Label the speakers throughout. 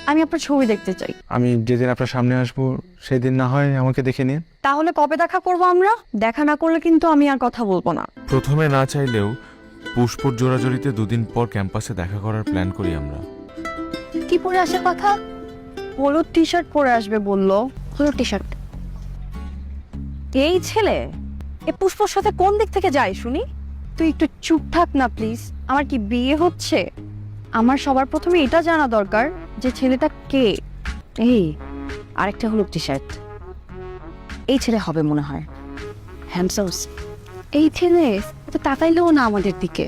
Speaker 1: আমি আপনার ছবি দেখতে চাই।
Speaker 2: আমি যেদিন আপনার সামনে আসবো সেদিন না হয় আমাকে দেখে নিন।
Speaker 1: তাহলে কবে দেখা করব আমরা? দেখা না করলে কিন্তু আমি আর কথা বলবো না।
Speaker 3: প্রথমে না চাইলেও পুষ্পর জোড়াজড়িতে দুদিন পর ক্যাম্পাসে দেখা করার প্ল্যান করি আমরা।
Speaker 1: কি পরে আসার কথা? হলুদ টি শার্ট পরে আসবে বললো। হলুদ টি শার্ট? এই ছেলে এ পুষ্পর সাথে কোন দিক থেকে যায় শুনি? তুই একটু চুপ থাক না প্লিজ। আমার কি বিয়ে হচ্ছে? আমার সবার প্রথমে এটা জানা দরকার যে ছেলেটা কে।
Speaker 4: এই আরেকটা হলুদ টি শার্ট, এই ছেলে হবে মনে হয়। হ্যান্ডসামস এই ছেলে তো তাকাইলেও না আমাদের দিকে।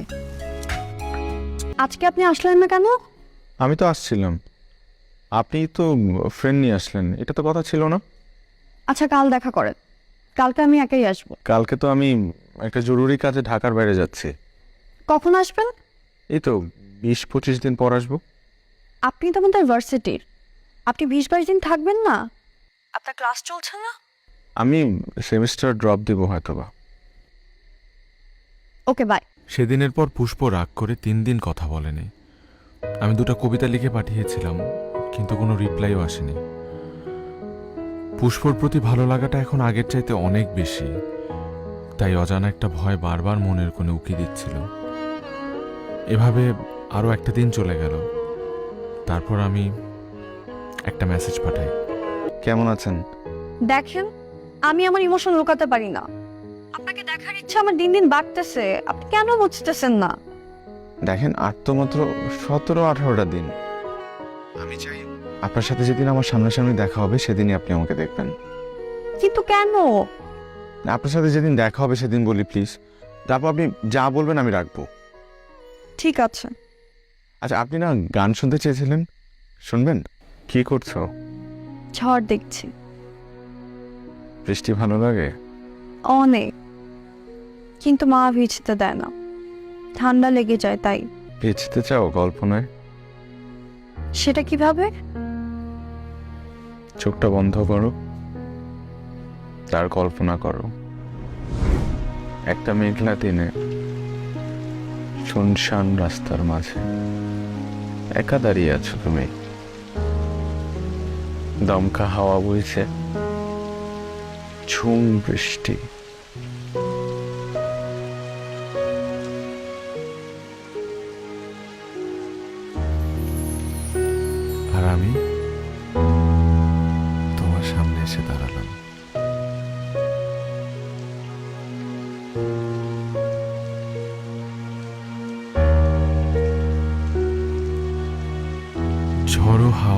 Speaker 1: আজকে আপনি আসলেন না কেন?
Speaker 2: আমি তো আসছিলাম, আপনি তো ফ্রেন্ড নিয়ে আসলেন, এটা তো কথা ছিল না।
Speaker 1: আচ্ছা কাল দেখা করেন, কালকে আমি একাই আসবো।
Speaker 2: কালকে তো আমি একটা জরুরি কাজে ঢাকার বাইরে যাচ্ছি।
Speaker 1: কখন আসবেন?
Speaker 2: এই তো 20-25 দিন পর আসবো।
Speaker 1: আপনি তো আমাদের ভার্সিটির, আপনি 20-22 দিন থাকবেন না? আপনার ক্লাস চলছে না?
Speaker 2: আমি সেমিস্টার ড্রপ দেবো হয়তোবা।
Speaker 1: Okay bye.
Speaker 3: সেদিনের পর পুষ্প রাগ করে 3 দিন কথা বলেনি। আমি 2টা কবিতা লিখে পাঠিয়েছিলাম, কিন্তু কোনো রিপ্লাইও আসেনি। পুষ্পর প্রতি ভালো লাগাটা এখন আগের চাইতে অনেক বেশি, তাই অজানা একটা ভয় বারবার মনের কোণে উকি দিচ্ছিল। এভাবে আরও একটা দিন চলে গেল। তারপর আমি একটা মেসেজ পাঠাই।
Speaker 2: কেমন আছেন?
Speaker 1: দেখেন, আমি আমার ইমোশন লুকাতে পারি না। আপনাকে দেখার ইচ্ছা আমার দিন দিন বাড়তেছে, আপনি কেন বুঝতেছেন না?
Speaker 2: দেখেন, আর তো মাত্র 17-18টা দিন। আমি চাই আপনার সাথে যেদিন আমার সামনাসামনি দেখা হবে সেদিনই আপনি আমাকে দেখবেন।
Speaker 1: কিন্তু কেন?
Speaker 2: আপনার সাথে যেদিন দেখা হবে সেদিন বলি প্লিজ, তারপর আপনি যা বলবেন আমি রাখবো।
Speaker 1: ঠিক আছে।
Speaker 2: আচ্ছা, আপনি না গান শুনতে চেয়েছিলেন, শুনবেন? কি করছো?
Speaker 1: ঝড় দেখছি।
Speaker 2: বৃষ্টি ভালো লাগে?
Speaker 1: অনেক, কিন্তু মা ভিজতে দেয় না, ঠান্ডা লেগে যায় তাই।
Speaker 2: ভিজতে চাও কল্পনায়?
Speaker 1: সেটা কিভাবে?
Speaker 2: চোখটা বন্ধ করো, তার কল্পনা করো। একটা মেঘলা দিনে শুনশান রাস্তার মাঝে একা দাঁড়িয়ে আছো তুমি। দমকা হাওয়া বইছে, ঝুম বৃষ্টি।
Speaker 3: আর আমি তোমার সামনে এসে দাঁড়ালাম।